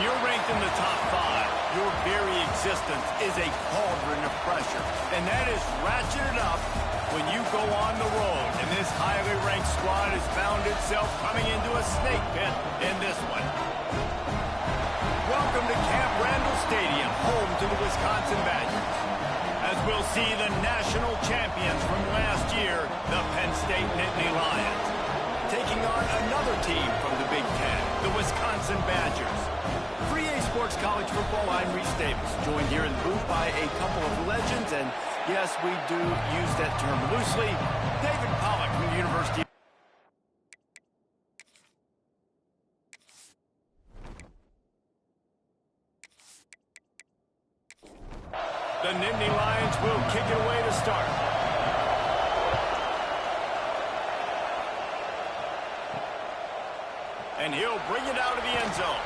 you're ranked in the top 5, your very existence is a cauldron of pressure. And that is ratcheted up when you go on the road. And this highly ranked squad has found itself coming into a snake pit in this one. Welcome to Camp Randall Stadium, home to the Wisconsin Badgers. As we'll see the national champions from last year, the Penn State Nittany Lions, taking on another team from the Big Ten, the Wisconsin Badgers. 3A Sports College Football, I'm Reese Davis, joined here in the booth by a couple of legends, and yes, we do use that term loosely. David Pollack from the University. The Nittany Lions will kick it away to start. And he'll bring it out of the end zone.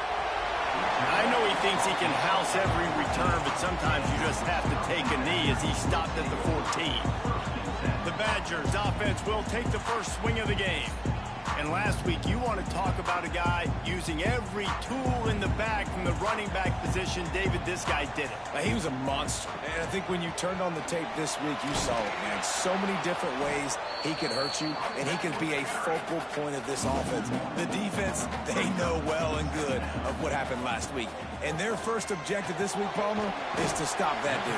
I know he thinks he can house every return, but sometimes you just have to take a knee as he stopped at the 14. The Badgers offense will take the first swing of the game. And last week, you want to talk about a guy using every tool in the bag from the running back position. David, this guy did it. He was a monster. And I think when you turned on the tape this week, you saw it, man. So many different ways he could hurt you, and he could be a focal point of this offense. The defense, they know well and good of what happened last week. And their first objective this week, Palmer, is to stop that dude.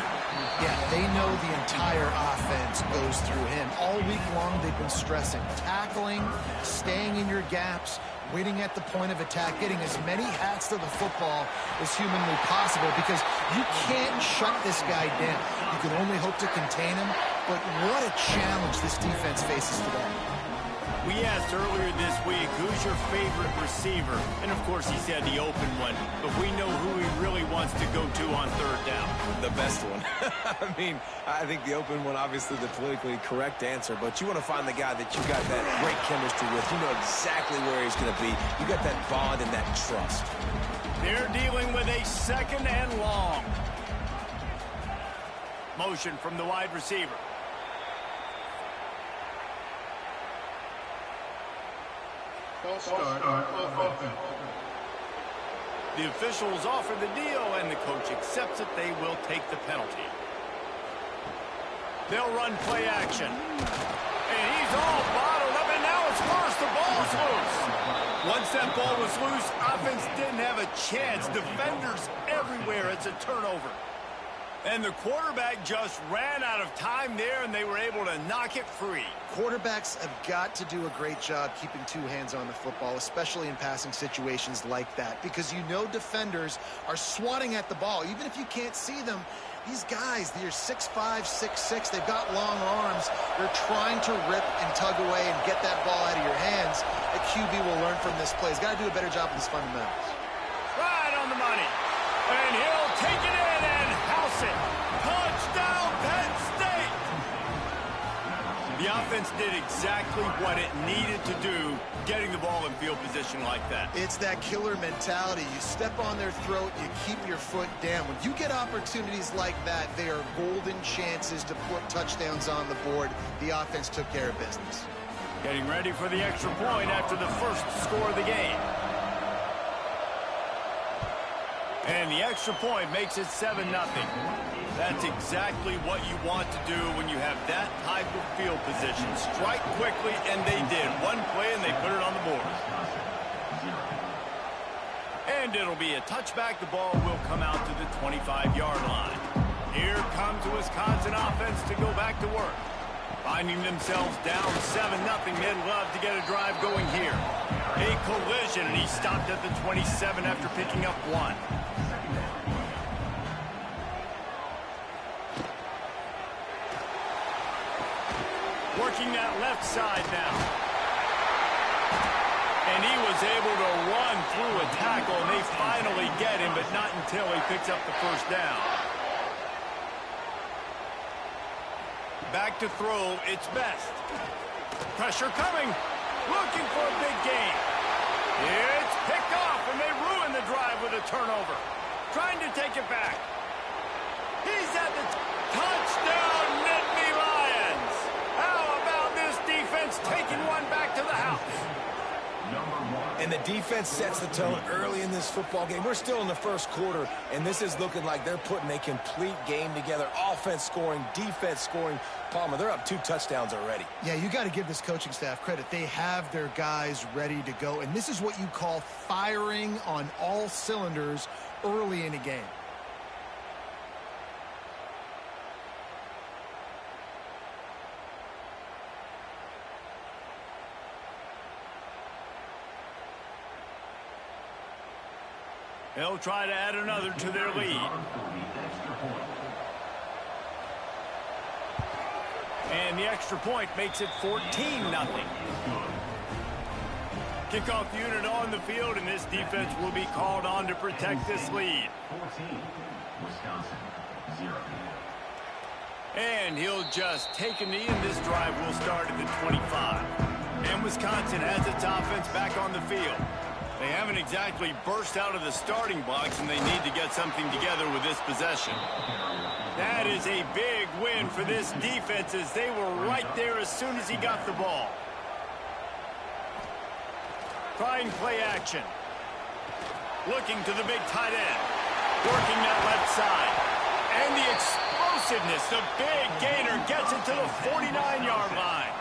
Yeah, they know the entire offense goes through him. All week long, they've been stressing tackling, staying in your gaps, waiting at the point of attack, getting as many hats to the football as humanly possible, because you can't shut this guy down. You can only hope to contain him, but what a challenge this defense faces today. We asked earlier this week, who's your favorite receiver? And of course he said the open one, but we know who he really wants to go to on third down. The best one. I mean, I think the open one, obviously the politically correct answer, but you want to find the guy that you got that great chemistry with. You know exactly where he's going to be. You got that bond and that trust. They're dealing with a second and long. Motion from the wide receiver. The officials offer the deal, and the coach accepts it. They will take the penalty. They'll run play action. And he's all bottled up, and now it's worse. The ball's loose. Once that ball was loose, offense didn't have a chance. Defenders everywhere. It's a turnover. And the quarterback just ran out of time there, and they were able to knock it free. Quarterbacks have got to do a great job keeping two hands on the football, especially in passing situations like that, because you know defenders are swatting at the ball. Even if you can't see them, these guys, they're 6'5", 6'6", they've got long arms. They're trying to rip and tug away and get that ball out of your hands. A QB will learn from this play. He's got to do a better job with his fundamentals. Right on the money. And he'll take it in and house it. Touchdown, Penn State! The offense did exactly what it needed to do, getting the ball in field position like that. It's that killer mentality. You step on their throat, you keep your foot down. When you get opportunities like that, they are golden chances to put touchdowns on the board. The offense took care of business. Getting ready for the extra point after the first score of the game. And the extra point makes it 7-0. That's exactly what you want to do when you have that type of field position. Strike quickly, and they did. One play, and they put it on the board. And it'll be a touchback. The ball will come out to the 25-yard line. Here comes the Wisconsin offense to go back to work. Finding themselves down 7-0, they'd love to get a drive going here. A collision, and he stopped at the 27 after picking up one. Working that left side now. And he was able to run through a tackle, and they finally get him, but not until he picks up the first down. Back to throw, it's Best. Pressure coming, looking for a big gain. It's picked off, and they ruin the drive with a turnover. Trying to take it back. He's at the touchdown, Nittany Lions. How about this defense taking one back to the house? And the defense sets the tone early in this football game. We're still in the first quarter, and this is looking like they're putting a complete game together. Offense scoring, defense scoring. Palmer, they're up 2 touchdowns already. Yeah, you got to give this coaching staff credit. They have their guys ready to go, and this is what you call firing on all cylinders early in a game. They'll try to add another to their lead. And the extra point makes it 14-0. Kickoff unit on the field, and this defense will be called on to protect this lead. Wisconsin, 0. And he'll just take a knee, and this drive will start at the 25. And Wisconsin has its offense back on the field. They haven't exactly burst out of the starting blocks, and they need to get something together with this possession. That is a big win for this defense, as they were right there as soon as he got the ball. Trying play action. Looking to the big tight end. Working that left side. And the explosiveness, the big gainer gets it to the 49-yard line.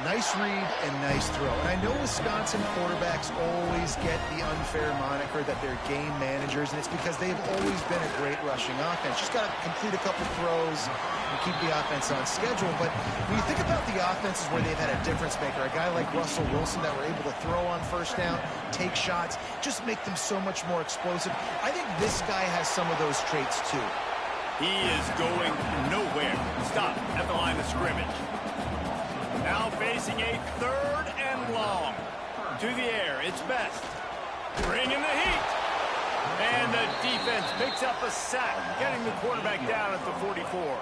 Nice read and nice throw. And I know Wisconsin quarterbacks always get the unfair moniker that they're game managers, and it's because they've always been a great rushing offense. Just got to complete a couple throws and keep the offense on schedule. But when you think about the offenses where they've had a difference maker, a guy like Russell Wilson that were able to throw on first down, take shots, just make them so much more explosive. I think this guy has some of those traits too. He is going nowhere. Stop at the line of scrimmage. Now facing a 3rd and long. To the air, it's Best. Bringing the heat. And the defense picks up a sack, getting the quarterback down at the 44.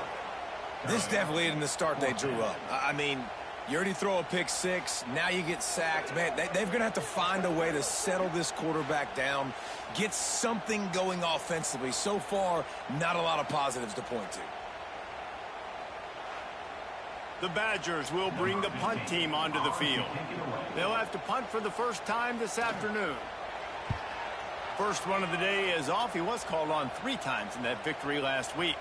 This definitely isn't the start they drew up. I mean, you already throw a pick 6, now you get sacked. Man, they're going to have to find a way to settle this quarterback down, get something going offensively. So far, not a lot of positives to point to. The Badgers will bring the punt team onto the field. They'll have to punt for the first time this afternoon. First one of the day is off. He was called on 3 times in that victory last week.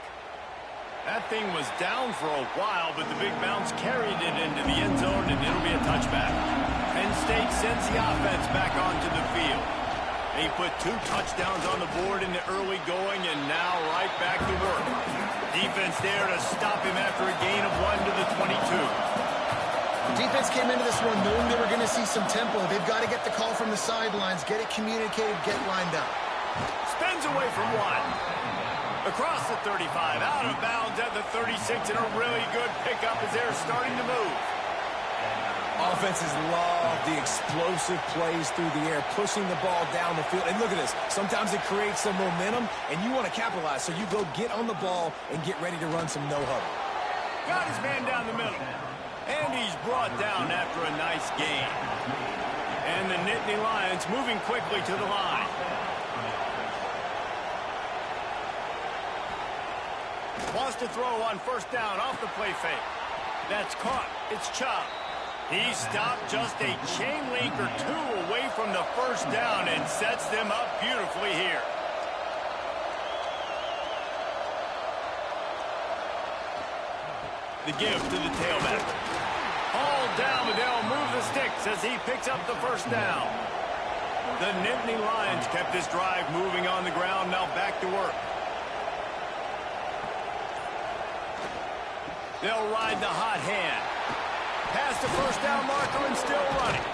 That thing was down for a while, but the big bounce carried it into the end zone, and it'll be a touchback. Penn State sends the offense back onto the field. They put 2 touchdowns on the board in the early going, and now right back to work. Defense there to stop him after a gain of 1 to the 22. Defense came into this one knowing they were going to see some tempo. They've got to get the call from the sidelines, get it communicated, get lined up. Spins away from 1. Across the 35, out of bounds at the 36, and a really good pickup as they're starting to move. Offenses love the explosive plays through the air, pushing the ball down the field. And look at this. Sometimes it creates some momentum, and you want to capitalize. So you go get on the ball and get ready to run some no-huddle. Got his man down the middle. And he's brought down after a nice gain. And the Nittany Lions moving quickly to the line. Wants to throw on first down off the play fake. That's caught. It's Chubb. He stopped just a chain link or 2 away from the first down and sets them up beautifully here. The give to the tailback. Hauled down, but they'll move the sticks as he picks up the first down. The Nittany Lions kept this drive moving on the ground, now back to work. They'll ride the hot hand. Past the first down marker and still running.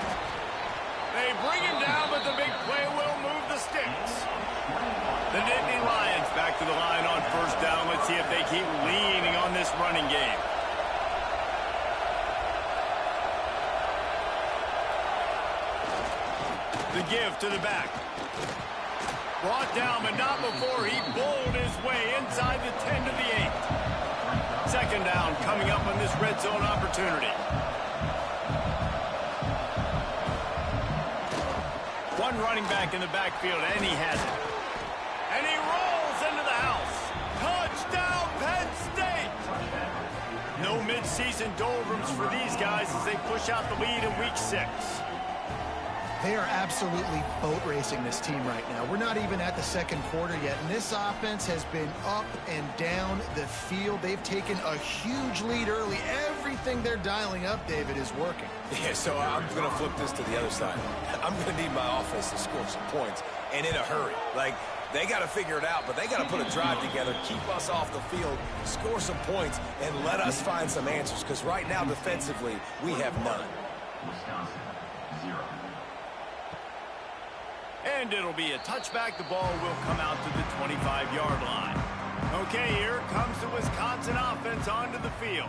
They bring him down, but the big play will move the sticks. The Nittany Lions back to the line on first down. Let's see if they keep leaning on this running game. The give to the back. Brought down, but not before he bowled his way inside the 10 to the 8. Second down coming up on this red zone opportunity. One running back in the backfield, and he has it. And he rolls into the house. Touchdown, Penn State! No midseason doldrums for these guys as they push out the lead in Week 6. They are absolutely boat racing this team right now. We're not even at the second quarter yet, and this offense has been up and down the field. They've taken a huge lead early. Everything they're dialing up, David, is working. Yeah, so I'm going to flip this to the other side. I'm going to need my offense to score some points, and in a hurry. Like, they got to figure it out, but they got to put a drive together, keep us off the field, score some points, and let us find some answers, because right now, defensively, we have none. Wisconsin, 0. And it'll be a touchback. The ball will come out to the 25-yard line. Okay, here comes the Wisconsin offense onto the field.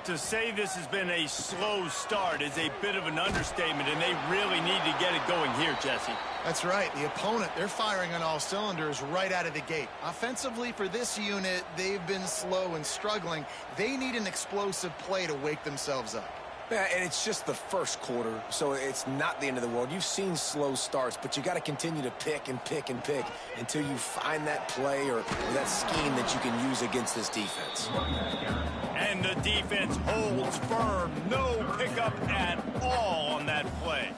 To say this has been a slow start is a bit of an understatement, and they really need to get it going here, Jesse. That's right. The opponent, they're firing on all cylinders right out of the gate. Offensively, for this unit, they've been slow and struggling. They need an explosive play to wake themselves up. Yeah, and it's just the first quarter, so it's not the end of the world. You've seen slow starts, but you got to continue to pick and pick and pick until you find that play or that scheme that you can use against this defense. And the defense holds firm. No pickup at all on that play.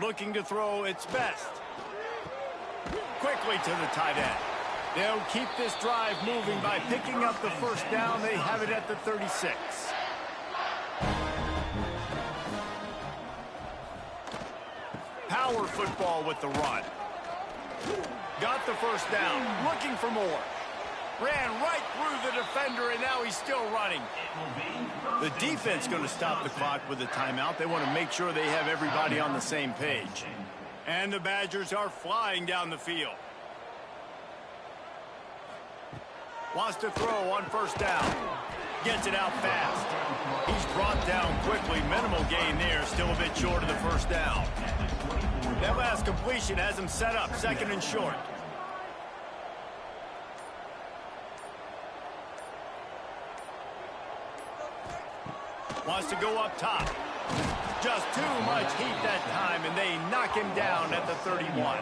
Looking to throw its best. Quickly to the tight end. They'll keep this drive moving by picking up the first down. They have it at the 36. Power football with the run. Got the first down. Looking for more. Ran right through the defender, and now he's still running. The defense going to stop the clock with a timeout. They want to make sure they have everybody on the same page. And the Badgers are flying down the field. Wants to throw on first down. Gets it out fast. He's brought down quickly. Minimal gain there. Still a bit short of the first down. That last completion has him set up. Second and short. Wants to go up top. Just too much heat that time, and they knock him down at the 31.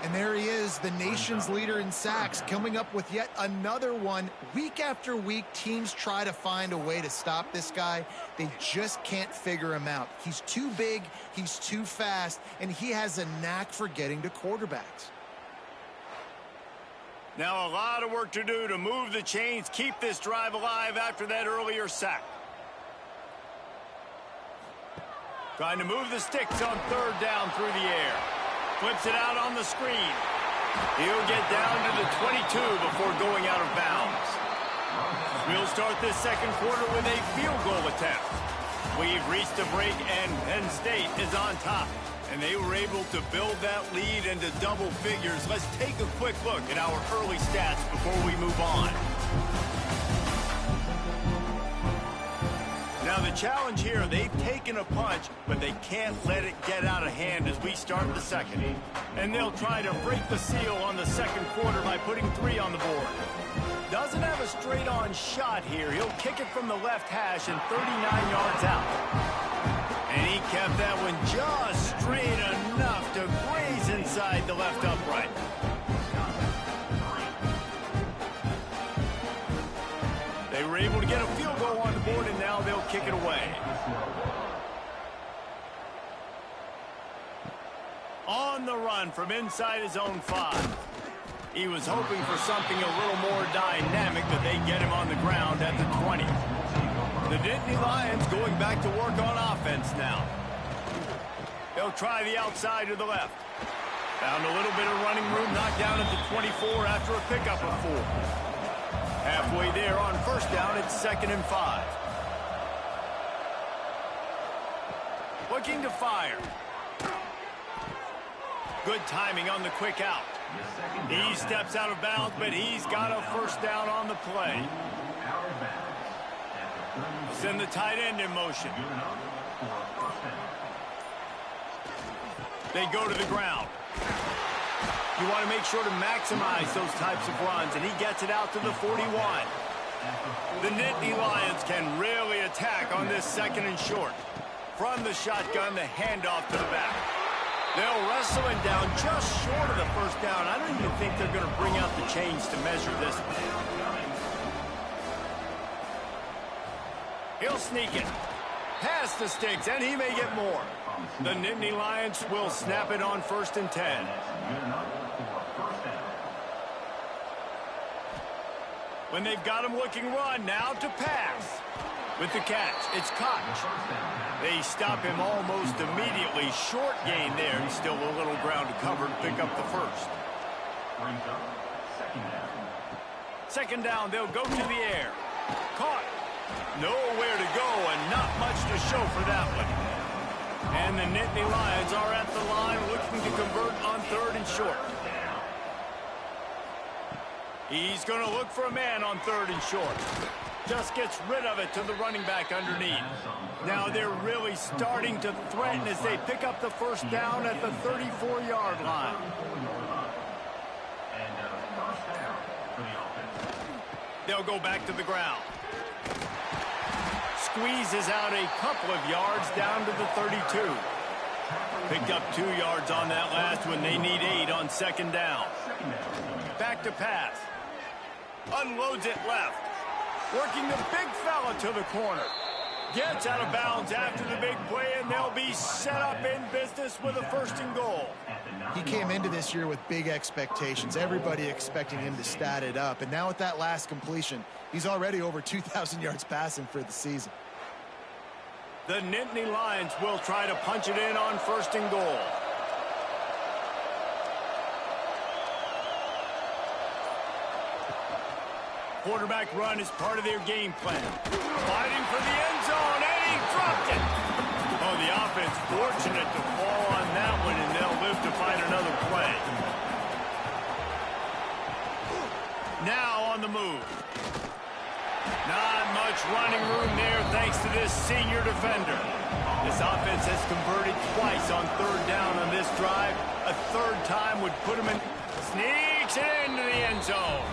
And there he is, the nation's leader in sacks, coming up with yet another one. Week after week, teams try to find a way to stop this guy. They just can't figure him out. He's too big, he's too fast, and he has a knack for getting to quarterbacks. Now a lot of work to do to move the chains, keep this drive alive after that earlier sack. Trying to move the sticks on third down through the air. Flips it out on the screen. He'll get down to the 22 before going out of bounds. We'll start this second quarter with a field goal attempt. We've reached a break, and Penn State is on top. And they were able to build that lead into double figures. Let's take a quick look at our early stats before we move on. Now the challenge here, they've taken a punch, but they can't let it get out of hand as we start the second. And they'll try to break the seal on the second quarter by putting 3 on the board. Doesn't have a straight-on shot here. He'll kick it from the left hash and 39 yards out. And he kept that one just straight enough to graze inside the left upright. They were able to get a field goal on the board, and now they'll kick it away. On the run from inside his own 5. He was hoping for something a little more dynamic, but they get him on the ground at the 20. The Nittany Lions going back to work on offense now. They'll try the outside to the left. Found a little bit of running room, knocked down at the 24 after a pickup of 4. Halfway there on first down, it's 2nd and 5. Looking to fire. Good timing on the quick out. He steps out of bounds, but he's got a first down on the play. Send the tight end in motion. They go to the ground. You want to make sure to maximize those types of runs, and he gets it out to the 41. The Nittany Lions can really attack on this 2nd and short. From the shotgun, the handoff to the back. They'll wrestle him down just short of the first down. I don't even think they're going to bring out the chains to measure this. He'll sneak it. Past the sticks, and he may get more. The Nittany Lions will snap it on 1st and 10. When they've got him looking run, now to pass. With the catch, it's caught. They stop him almost immediately. Short gain there, and still a little ground to cover to pick up the first. Second down, they'll go to the air. Caught. Nowhere to go, and not much to show for that one. And the Nittany Lions are at the line looking to convert on 3rd and short. He's going to look for a man on 3rd and short. Just gets rid of it to the running back underneath. Now they're really starting to threaten as they pick up the first down at the 34-yard line. They'll go back to the ground. Squeezes out a couple of yards down to the 32. Picked up 2 yards on that last one. They need 8 on 2nd down. Back to pass. Unloads it left. Working the big fella to the corner. Gets out of bounds after the big play, and they'll be set up in business with a 1st and goal. He came into this year with big expectations. Everybody expecting him to stat it up. And now with that last completion, he's already over 2,000 yards passing for the season. The Nittany Lions will try to punch it in on 1st and goal. Quarterback run is part of their game plan. Fighting for the end zone, and he dropped it. Oh, the offense fortunate to fall on that one, and they'll live to fight another play. Now on the move. Not much running room there thanks to this senior defender. This offense has converted twice on 3rd down on this drive. A 3rd time would put him in. Sneaks it into the end zone.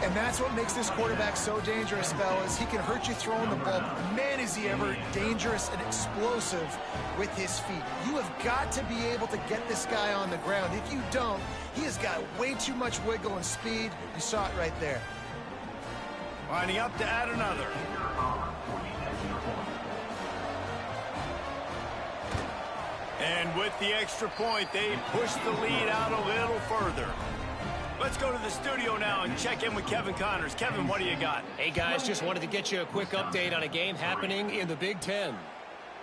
And that's what makes this quarterback so dangerous, fellas. He can hurt you throwing the ball. Man, is he ever dangerous and explosive with his feet. You have got to be able to get this guy on the ground. If you don't, he has got way too much wiggle and speed. You saw it right there. Lining up to add another. And with the extra point, they push the lead out a little further. Let's go to the studio now and check in with Kevin Connors. Kevin, what do you got? Hey, guys, just wanted to get you a quick update on a game happening in the Big Ten.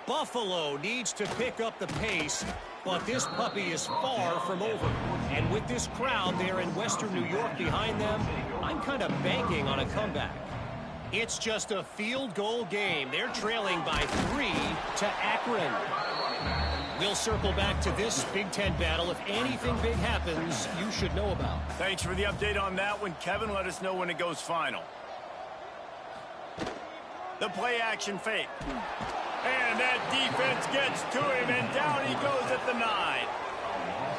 Buffalo needs to pick up the pace, but this puppy is far from over. And with this crowd there in Western New York behind them, I'm kind of banking on a comeback. It's just a field goal game. They're trailing by 3 to Akron. We'll circle back to this Big Ten battle. If anything big happens, you should know about. Thanks for the update on that one, Kevin. Let us know when it goes final. The play action fake. And that defense gets to him, and down he goes at the 9.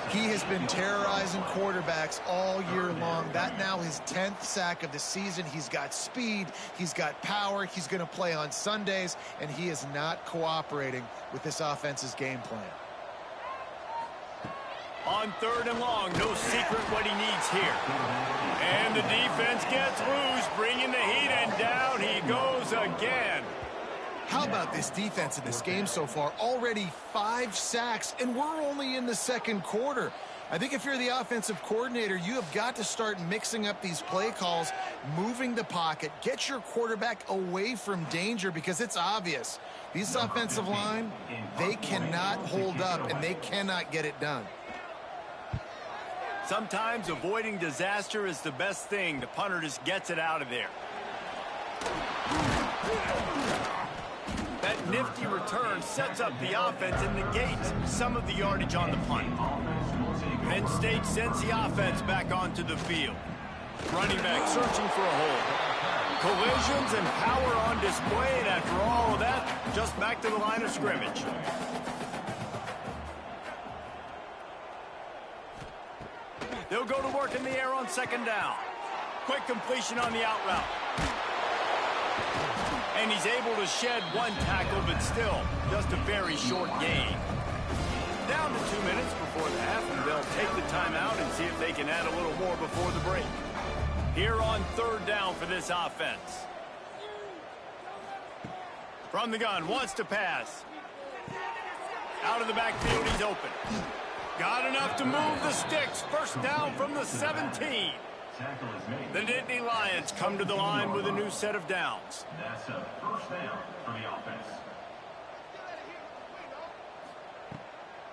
He has been terrorizing quarterbacks all year long. That now his 10th sack of the season. He's got speed. He's got power. He's going to play on Sundays, and he is not cooperating with this offense's game plan. On 3rd and long, no secret what he needs here. And the defense gets loose, bringing the heat, and down he goes again. How about this defense in this game so far? Already 5 sacks, and we're only in the 2nd quarter. I think if you're the offensive coordinator, you have got to start mixing up these play calls, moving the pocket, get your quarterback away from danger, because it's obvious. These offensive line, they cannot hold up, and they cannot get it done. Sometimes avoiding disaster is the best thing. The punter just gets it out of there. That nifty return sets up the offense and negates some of the yardage on the punt. Penn State sends the offense back onto the field. Running back searching for a hole. Collisions and power on display, and after all of that, just back to the line of scrimmage. They'll go to work in the air on 2nd down. Quick completion on the out route. And he's able to shed 1 tackle, but still, just a very short gain. Down to 2 minutes before the half, and they'll take the timeout and see if they can add a little more before the break. Here on 3rd down for this offense. From the gun, wants to pass. Out of the backfield, he's open. Got enough to move the sticks. First down from the 17. The Nittany Lions come to the line with a new set of downs. That's a first down for the offense.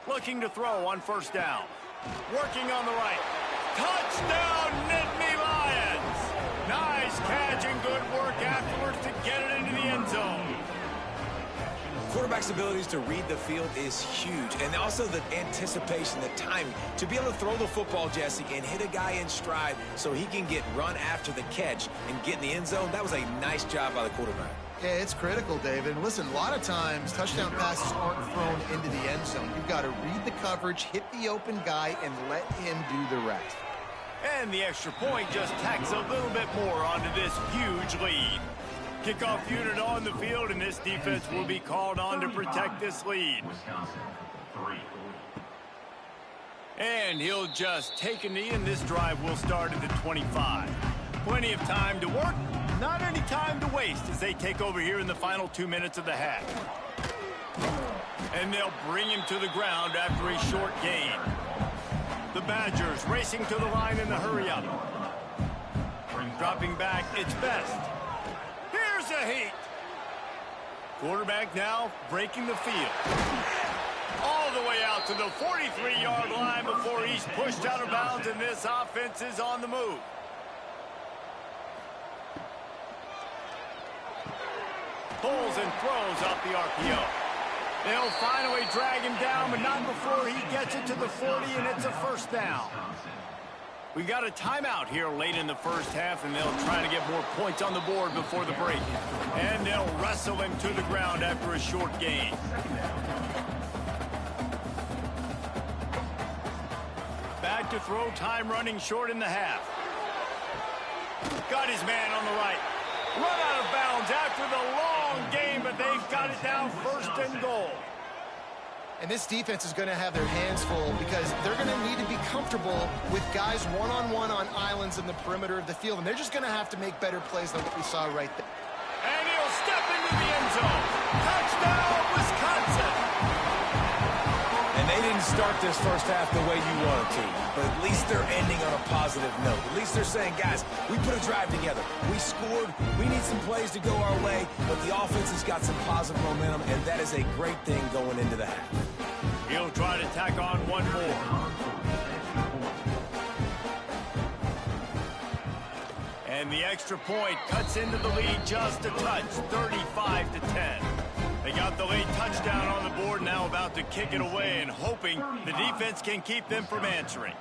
Looking to throw on first down. Working on the right. Touchdown, Nittany Lions! Nice catch and good work afterwards to get it into the end zone. Quarterback's abilities to read the field is huge, and also the anticipation, the timing. To be able to throw the football, Jesse, and hit a guy in stride so he can get run after the catch and get in the end zone, that was a nice job by the quarterback. Yeah, it's critical, David. And listen, a lot of times touchdown passes aren't thrown into the end zone. You've got to read the coverage, hit the open guy, and let him do the rest. And the extra point just tacks a little bit more onto this huge lead. Kickoff unit on the field, and this defense will be called on to protect this lead. Wisconsin, 3. And he'll just take a knee, and this drive will start at the 25. Plenty of time to work, not any time to waste as they take over here in the final 2 minutes of the half. And they'll bring him to the ground after a short gain. The Badgers racing to the line in the hurry-up. Dropping back, it's Best. Here's a heat. Quarterback now breaking the field. All the way out to the 43-yard line before he's pushed out of bounds, and this offense is on the move. Pulls and throws off the RPO. They'll finally drag him down, but not before he gets it to the 40, and it's a first down. We got a timeout here late in the first half, and they'll try to get more points on the board before the break. And they'll wrestle him to the ground after a short gain. Back to throw, time running short in the half. Got his man on the right. Run out of bounds after the long game, but they've got it down first and goal. And this defense is going to have their hands full because they're going to need to be comfortable with guys one-on-one on islands in the perimeter of the field. And they're just going to have to make better plays than what we saw right there. And he'll step into the end zone. Touchdown, Wisconsin! And they didn't start this first half the way you wanted to, but at least they're ending on a positive note. At least they're saying, guys, we put a drive together. We scored. We need some plays to go our way, but the offense has got some positive momentum, and that is a great thing going into the half. He'll try to tack on one more. And the extra point cuts into the lead just a touch, 35-10. They got the late touchdown on the board, now about to kick it away and hoping the defense can keep them from answering.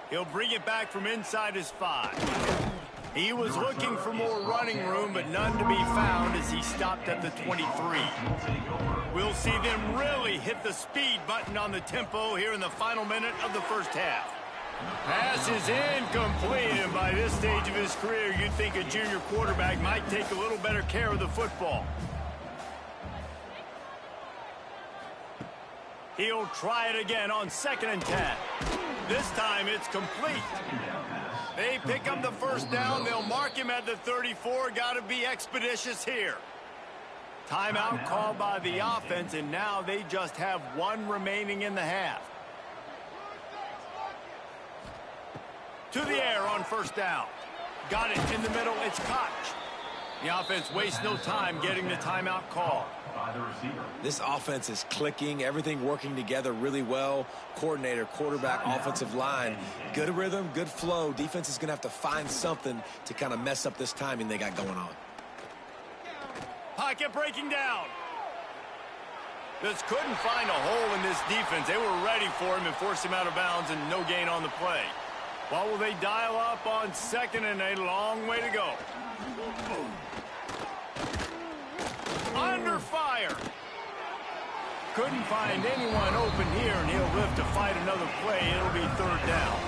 He'll bring it back from inside his 5. He was looking for more running room, but none to be found as he stopped at the 23. We'll see them really hit the speed button on the tempo here in the final minute of the first half. Pass is incomplete, and by this stage of his career, you'd think a junior quarterback might take a little better care of the football. He'll try it again on 2nd and 10. This time it's complete. They pick up the first down. They'll mark him at the 34. Got to be expeditious here. Timeout called by the offense, and now they just have one remaining in the half. To the air on first down. Got it in the middle. It's Koch. The offense wastes no time getting the timeout call. This offense is clicking, everything working together really well. Coordinator, quarterback, offensive line. Good rhythm, good flow. Defense is going to have to find something to kind of mess up this timing they got going on. Pocket breaking down. Just couldn't find a hole in this defense. They were ready for him and forced him out of bounds, and no gain on the play. What will they dial up on 2nd and a long way to go? Under fire. Couldn't find anyone open here, and he'll live to fight another play. It'll be 3rd down.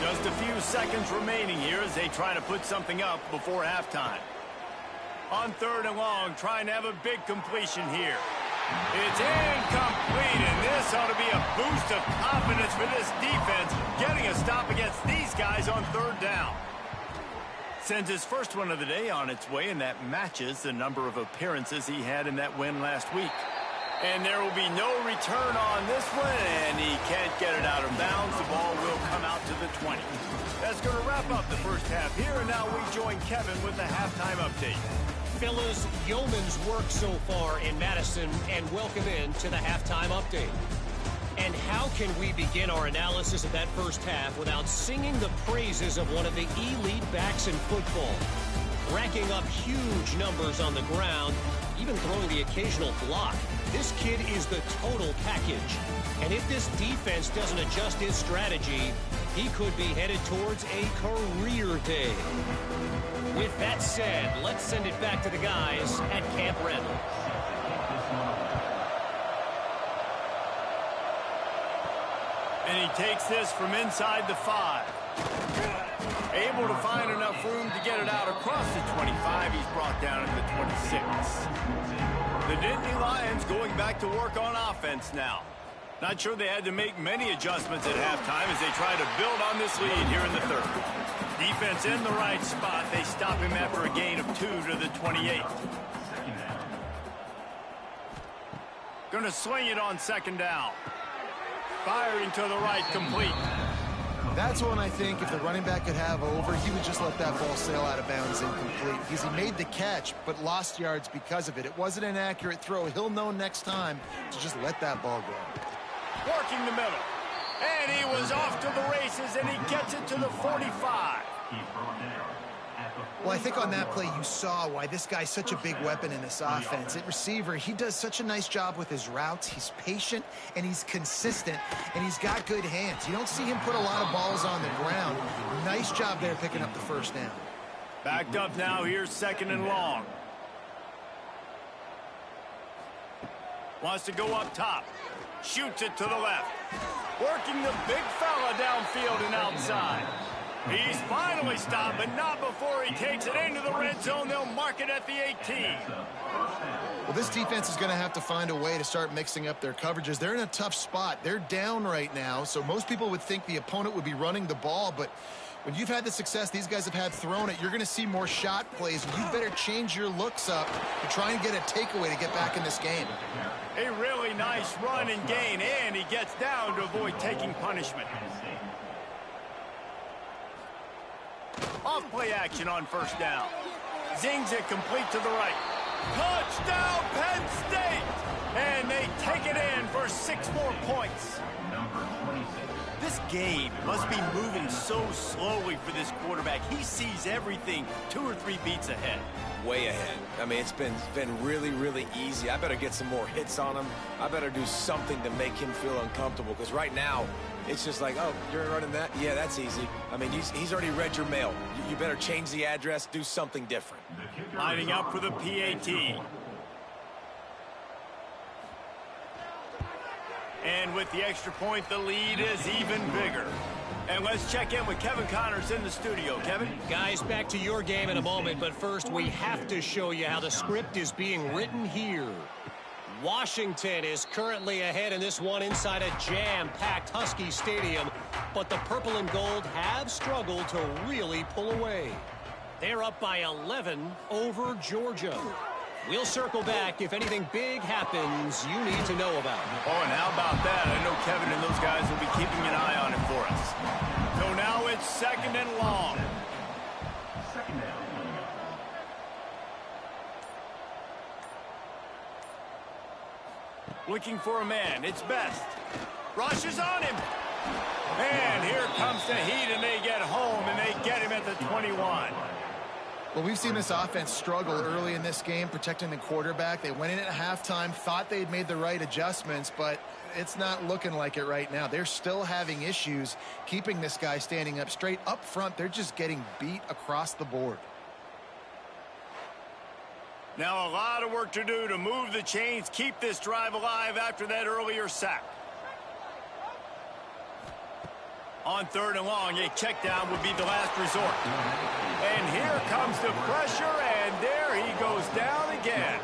Just a few seconds remaining here as they try to put something up before halftime. On 3rd and long, trying to have a big completion here. It's incomplete, and this ought to be a boost of confidence for this defense, getting a stop against these guys on 3rd down. Sends his first one of the day on its way, and that matches the number of appearances he had in that win last week. And there will be no return on this one, and he can't get it out of bounds. The ball will come out to the 20. That's going to wrap up the first half here, and now we join Kevin with the halftime update. Fellas, yeoman's work so far in Madison, and welcome in to the halftime update. And how can we begin our analysis of that first half without singing the praises of one of the elite backs in football? Racking up huge numbers on the ground, even throwing the occasional block. This kid is the total package. And if this defense doesn't adjust its strategy, he could be headed towards a career day. With that said, let's send it back to the guys at Camp Randall. And he takes this from inside the 5. Able to find enough room to get it out across the 25. He's brought down at the 26. The Nittany Lions going back to work on offense now. Not sure they had to make many adjustments at halftime as they try to build on this lead here in the third. Defense in the right spot. They stop him after a gain of 2 to the 28. Going to swing it on second down. Firing to the right, complete. That's one I think if the running back could have over, he would just let that ball sail out of bounds incomplete because he made the catch but lost yards because of it. It wasn't an accurate throw. He'll know next time to just let that ball go. Working the middle. And he was off to the races, and he gets it to the 45. Well, I think on that play you saw why this guy's such a big weapon in this offense. At receiver, he does such a nice job with his routes. He's patient, and he's consistent, and he's got good hands. You don't see him put a lot of balls on the ground. Nice job there picking up the first down. Backed up now. Here's second and long. Wants to go up top. Shoots it to the left. Working the big fella downfield and outside. He's finally stopped, but not before he takes it into the red zone. They'll mark it at the 18. Well, this defense is going to have to find a way to start mixing up their coverages. They're in a tough spot. They're down right now, so most people would think the opponent would be running the ball, but when you've had the success these guys have had throwing it, you're going to see more shot plays. You better change your looks up to try and get a takeaway to get back in this game. A really nice run and gain, and he gets down to avoid taking punishment. Off play action on first down. Zings it complete to the right. Touchdown, Penn State! And they take it in for 6 more points. This game must be moving so slowly for this quarterback. He sees everything 2 or 3 beats ahead. Way ahead. I mean, it's been really, really easy. I better get some more hits on him. I better do something to make him feel uncomfortable, because right now, it's just like, oh, you're running that? Yeah, that's easy. I mean, he's already read your mail. You better change the address, do something different. Lining up for the PAT. And with the extra point, the lead is even bigger. And let's check in with Kevin Connors in the studio. Kevin? Guys, back to your game in a moment, but first we have to show you how the script is being written here. Washington is currently ahead in this one inside a jam-packed Husky Stadium, but the purple and gold have struggled to really pull away. They're up by 11 over Georgia. We'll circle back if anything big happens you need to know about. Oh, and how about that? I know Kevin and those guys will be keeping an eye on it for us. So now it's second and long. Looking for a man. It's Best. Rushes on him. And here comes the heat, and they get home, and they get him at the 21. Well, we've seen this offense struggle early in this game, protecting the quarterback. They went in at halftime, thought they'd made the right adjustments, but it's not looking like it right now. They're still having issues keeping this guy standing up straight. Up front, they're just getting beat across the board. Now a lot of work to do to move the chains, keep this drive alive after that earlier sack. On third and long, a check down would be the last resort. And here comes the pressure, and there he goes down again.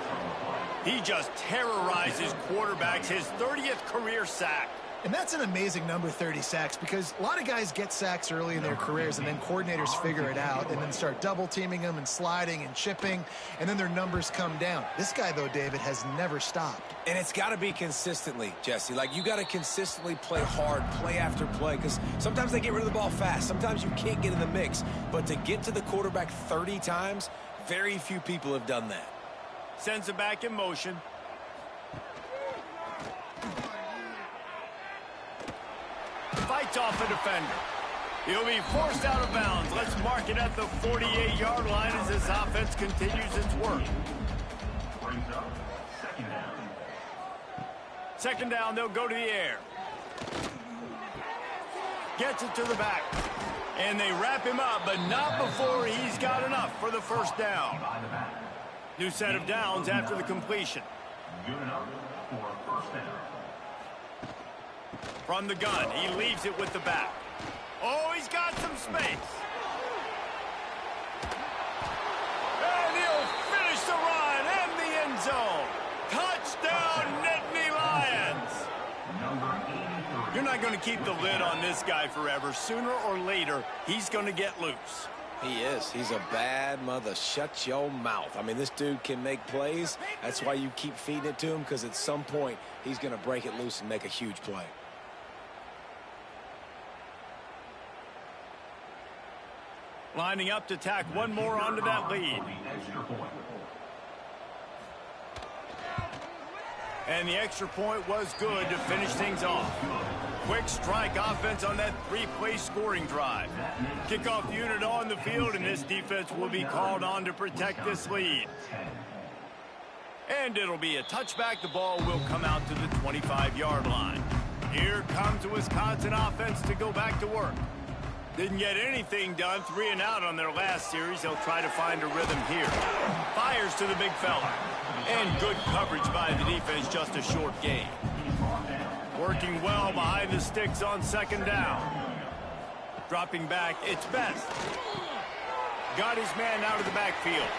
He just terrorizes quarterbacks, his 30th career sack. And that's an amazing number, 30 sacks, because a lot of guys get sacks early in their careers, and then coordinators figure it out and then start double-teaming them and sliding and chipping, and then their numbers come down. This guy, though, David, has never stopped. And it's got to be consistently, Jesse. Like, you got to consistently play hard, play after play, because sometimes they get rid of the ball fast. Sometimes you can't get in the mix. But to get to the quarterback 30 times, very few people have done that. Sends it back in motion. Fights off a defender. He'll be forced out of bounds. Let's mark it at the 48-yard line as this offense continues its work. Brings up second down. Second down, they'll go to the air. Gets it to the back. And they wrap him up, but not before he's got enough for the first down. New set of downs after the completion. Good enough for a first down. From the gun, he leaves it with the back. Oh, he's got some space. And he'll finish the run in the end zone. Touchdown, Nittany Lions. Number 83. You're not going to keep the lid on this guy forever. Sooner or later, he's going to get loose. He is. He's a bad mother. Shut your mouth. I mean, this dude can make plays. That's why you keep feeding it to him, because at some point, he's going to break it loose and make a huge play. Lining up to tack one more onto that lead. Extra point. And the extra point was good to finish things off. Quick strike offense on that three-play scoring drive. Kickoff unit on the field, and this defense will be called on to protect this lead. And it'll be a touchback. The ball will come out to the 25-yard line. Here comes the Wisconsin offense to go back to work. Didn't get anything done, 3 and out on their last series. They'll try to find a rhythm here. Fires to the big fella. And good coverage by the defense, just a short gain. Working well behind the sticks on second down. Dropping back, it's Best. Got his man out of the backfield.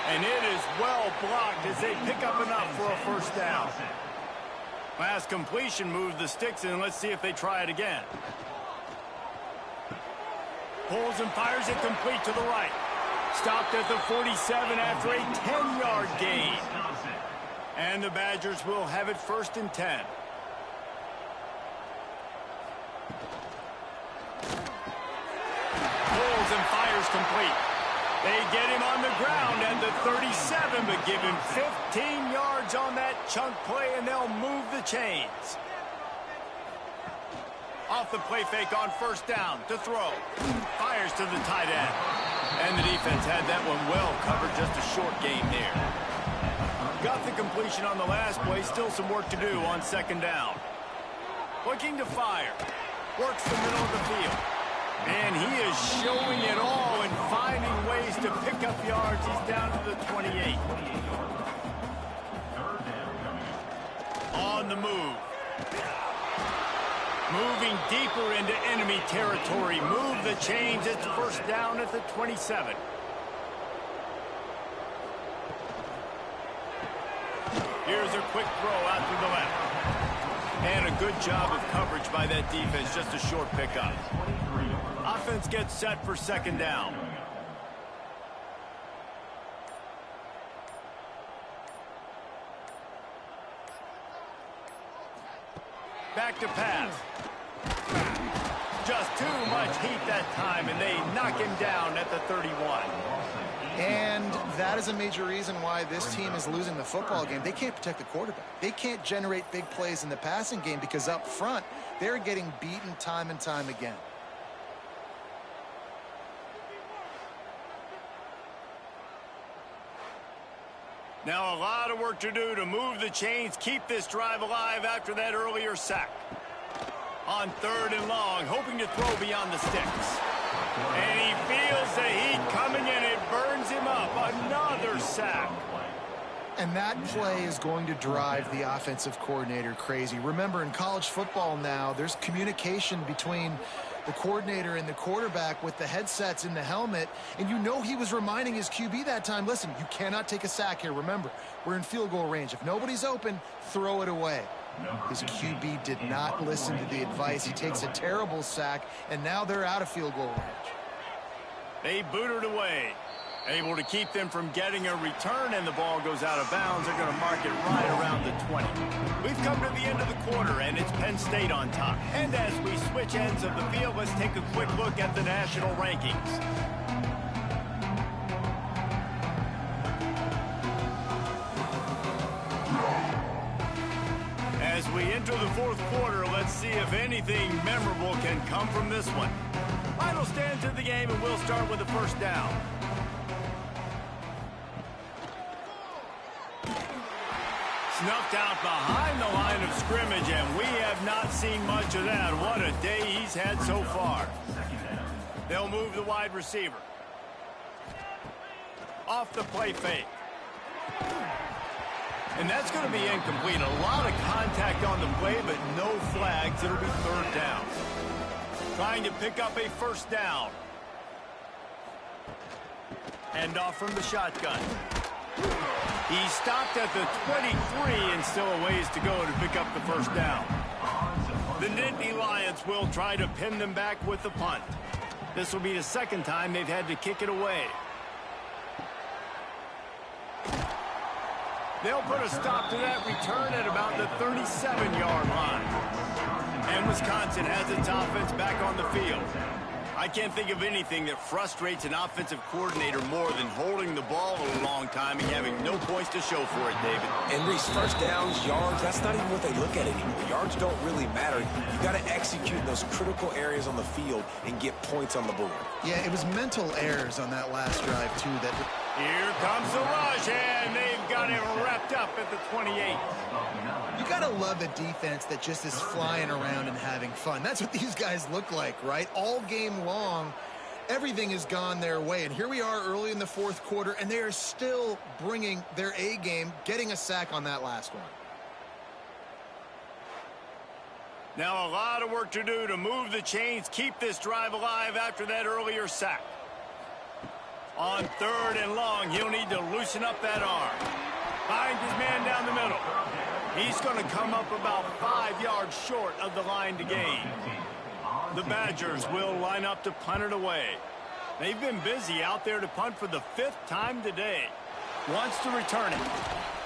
And it is well blocked as they pick up enough for a first down. Last completion moves the sticks in. Let's see if they try it again. Pulls and fires it complete to the right. Stopped at the 47 after a 10-yard gain. And the Badgers will have it 1st and 10. Pulls and fires complete. They get him on the ground at the 37, but give him 15 yards on that chunk play, and they'll move the chains. Off the play fake on first down to throw. Fires to the tight end. And the defense had that one well covered, just a short gain there. Got the completion on the last play, still some work to do on second down. Looking to fire. Works the middle of the field. And he is showing it all and finding ways to pick up yards. He's down to the 28. On the move. Moving deeper into enemy territory. Move the chains. It's first down at the 27. Here's a quick throw out to the left. And a good job of coverage by that defense. Just a short pickup. Offense gets set for second down. Back to pass. Just too much heat that time, and they knock him down at the 31. And that is a major reason why this team is losing the football game. They can't protect the quarterback. They can't generate big plays in the passing game because up front, they're getting beaten time and time again. Now a lot of work to do to move the chains, keep this drive alive after that earlier sack. On 3rd and long, hoping to throw beyond the sticks. And he feels the heat coming in. It burns him up. Another sack. And that play is going to drive the offensive coordinator crazy. Remember, in college football now, there's communication between the coordinator and the quarterback with the headsets in the helmet, and you know he was reminding his QB that time, listen, you cannot take a sack here. Remember, we're in field goal range. If nobody's open, throw it away. His QB did not listen to the advice. He takes a terrible sack, and now they're out of field goal range. They boot it away. Able to keep them from getting a return, and the ball goes out of bounds. They're going to mark it right around the 20. We've come to the end of the quarter, and it's Penn State on top. And as we switch ends of the field, let's take a quick look at the national rankings. As we enter the fourth quarter, let's see if anything memorable can come from this one. Final stands of the game, and we'll start with the first down. Snuffed out behind the line of scrimmage, and we have not seen much of that. What a day he's had so far. They'll move the wide receiver. Off the play fake. And that's going to be incomplete. A lot of contact on the play, but no flags. It'll be third down. Trying to pick up a first down. Hand off from the shotgun. He stopped at the 23 and still a ways to go to pick up the first down. The Nittany Lions will try to pin them back with the punt. This will be the second time they've had to kick it away. They'll put a stop to that return at about the 37-yard line. And Wisconsin has its offense back on the field. I can't think of anything that frustrates an offensive coordinator more than holding the ball a long time and having no points to show for it, David. And Reese, first downs, yards, that's not even what they look at anymore. Yards don't really matter. You got to execute in those critical areas on the field and get points on the board. Yeah, it was mental errors on that last drive, too. That Here comes the rush, and they've got it wrapped up at the 28. You got to love a defense that just is flying around and having fun. That's what these guys look like, right? All game long, everything has gone their way. And here we are early in the fourth quarter, and they are still bringing their A game, getting a sack on that last one. Now a lot of work to do to move the chains, keep this drive alive after that earlier sack. On third and long, he'll need to loosen up that arm. Finds his man down the middle. He's going to come up about 5 yards short of the line to gain. The Badgers will line up to punt it away. They've been busy out there to punt for the 5th time today. Wants to return it.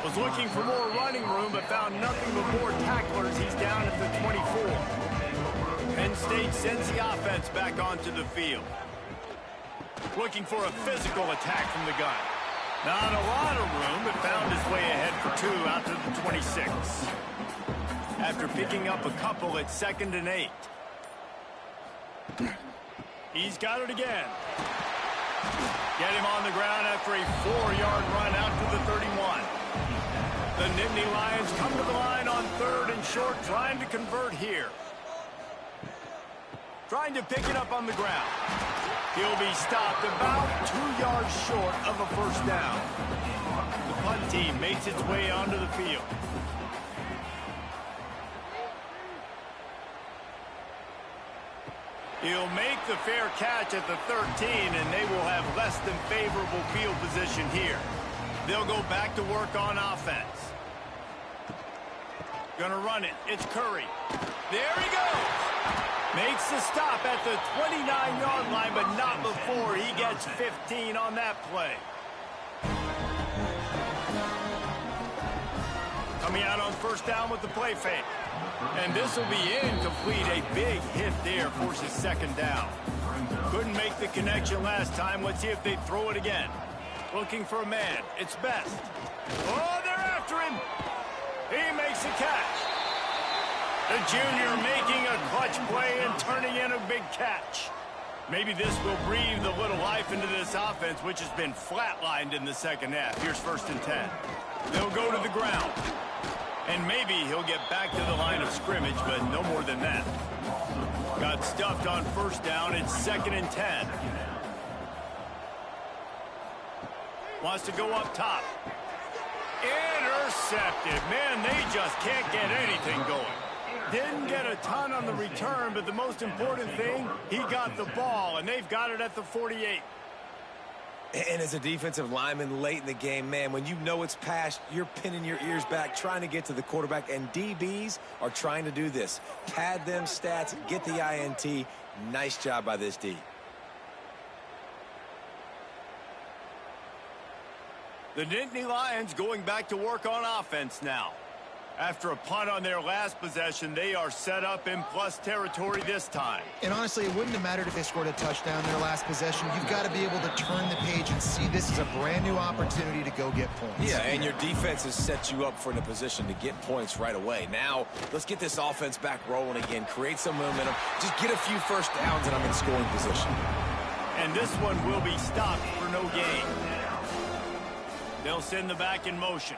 Was looking for more running room, but found nothing but more tacklers. He's down at the 24. Penn State sends the offense back onto the field. Looking for a physical attack from the gun. Not a lot of room, but found his way ahead for 2 out to the 26. After picking up a couple at 2nd and 8. He's got it again. Get him on the ground after a 4-yard run out to the 31. The Nittany Lions come to the line on 3rd and short, trying to convert here. Trying to pick it up on the ground. He'll be stopped about 2 yards short of a first down. The punt team makes its way onto the field. He'll make the fair catch at the 13, and they will have less than favorable field position here. They'll go back to work on offense. Gonna run it. It's Curry. There he goes. Makes the stop at the 29-yard line, but not before he gets 15 on that play. Coming out on first down with the play fake. And this will be incomplete. A big hit there forces 2nd down. Couldn't make the connection last time. Let's see if they throw it again. Looking for a man. It's Best. Oh, they're after him. He makes the catch. The junior making a clutch play and turning in a big catch. Maybe this will breathe a little life into this offense, which has been flatlined in the second half. Here's 1st and 10. They'll go to the ground. And maybe he'll get back to the line of scrimmage, but no more than that. Got stuffed on first down. It's 2nd and 10. Wants to go up top. Intercepted. Man, they just can't get anything going. Didn't get a ton on the return, but the most important thing, he got the ball, and they've got it at the 48. And as a defensive lineman late in the game, man, when you know it's past, you're pinning your ears back, trying to get to the quarterback, and DBs are trying to do this. Pad them stats, get the INT. Nice job by this D. The Nittany Lions going back to work on offense now. After a punt on their last possession, they are set up in plus territory this time. And honestly, it wouldn't have mattered if they scored a touchdown their last possession. You've got to be able to turn the page and see this is a brand new opportunity to go get points. Yeah, and your defense has set you up for the position to get points right away. Now, let's get this offense back rolling again, create some momentum, just get a few first downs, and I'm in scoring position. And this one will be stopped for no gain. They'll send the back in motion.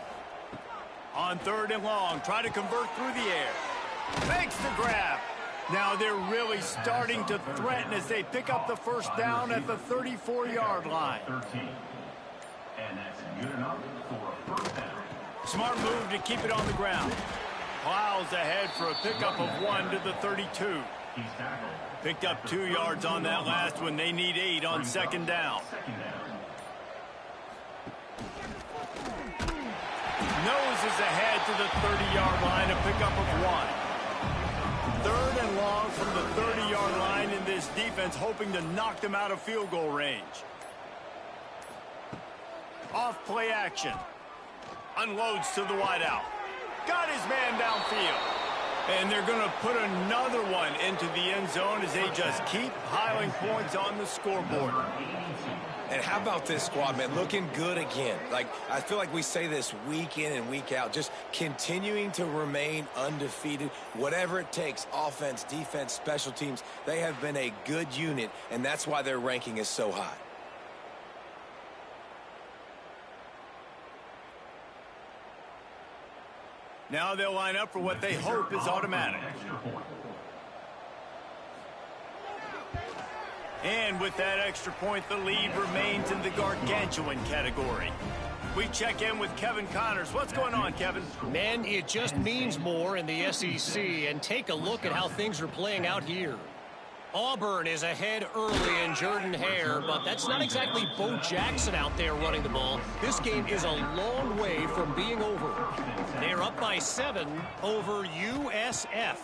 On 3rd and long, try to convert through the air. Makes the grab. Now they're really starting to threaten as they pick up the first down at the 34-yard line. 13. And that's good enough for a first down. Smart move to keep it on the ground. Plows ahead for a pickup of 1 to the 32. He's tackled. Picked up 2 yards on that last one. They need 8 on 2nd down. Second down. Noses ahead to the 30-yard line, a pickup of 1. 3rd and long from the 30-yard line in this defense, hoping to knock them out of field goal range. Off play action. Unloads to the wideout. Got his man downfield. And they're going to put another one into the end zone as they just keep piling points on the scoreboard. And how about this squad, man? Looking good again. Like, I feel like we say this week in and week out, just continuing to remain undefeated. Whatever it takes, offense, defense, special teams, they have been a good unit, and that's why their ranking is so high. Now they'll line up for what they hope is automatic. And with that extra point, the lead remains in the gargantuan category. We check in with Kevin Connors. What's going on, Kevin? Man, it just means more in the SEC, and take a look at how things are playing out here. Auburn is ahead early in Jordan Hare, but that's not exactly Bo Jackson out there running the ball. This game is a long way from being over. They're up by 7 over USF.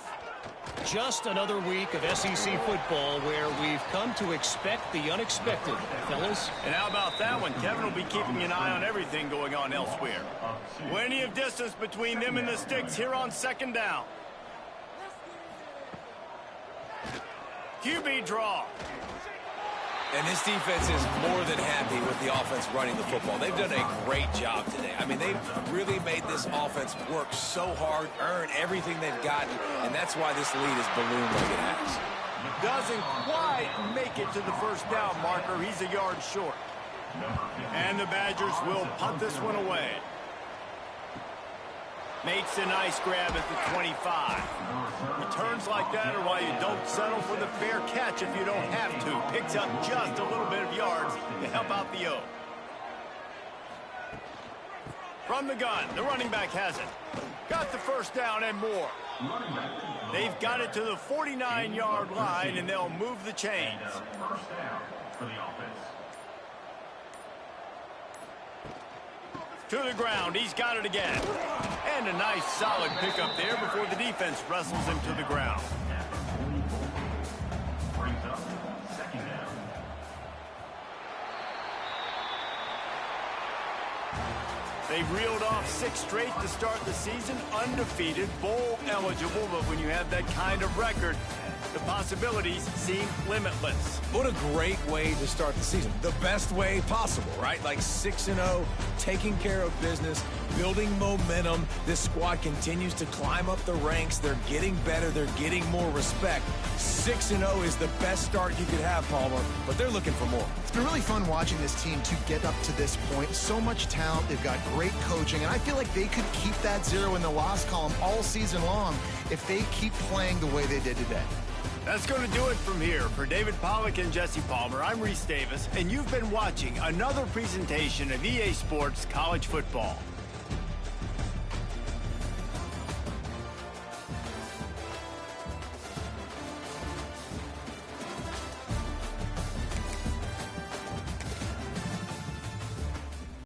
Just another week of SEC football where we've come to expect the unexpected, fellas. And how about that one? Kevin will be keeping an eye on everything going on elsewhere. Plenty of distance between them and the sticks here on 2nd down. QB draw. And this defense is more than happy with the offense running the football. They've done a great job today. I mean, they've really made this offense work so hard, earn everything they've gotten, and that's why this lead is ballooned like it has. Doesn't quite make it to the first down marker. He's a yard short. And the Badgers will punt this one away. Makes a nice grab at the 25. Returns like that are why you don't settle for the fair catch if you don't have to. Picks up just a little bit of yards to help out the O. From the gun, the running back has it. Got the first down and more. They've got it to the 49-yard line, and they'll move the chains. First down for the offense. To the ground, he's got it again. And a nice solid pickup there before the defense wrestles him to the ground. Brings up second down. They've reeled off 6 straight to start the season, undefeated, bowl eligible, but when you have that kind of record, the possibilities seem limitless. What a great way to start the season. The best way possible, right? Like 6-0, taking care of business, building momentum. This squad continues to climb up the ranks. They're getting better. They're getting more respect. 6-0 is the best start you could have, Palmer, but they're looking for more. It's been really fun watching this team to get up to this point. So much talent. They've got great coaching, and I feel like they could keep that 0 in the loss column all season long if they keep playing the way they did today. That's going to do it from here. For David Pollack and Jesse Palmer, I'm Reese Davis, and you've been watching another presentation of EA Sports College Football.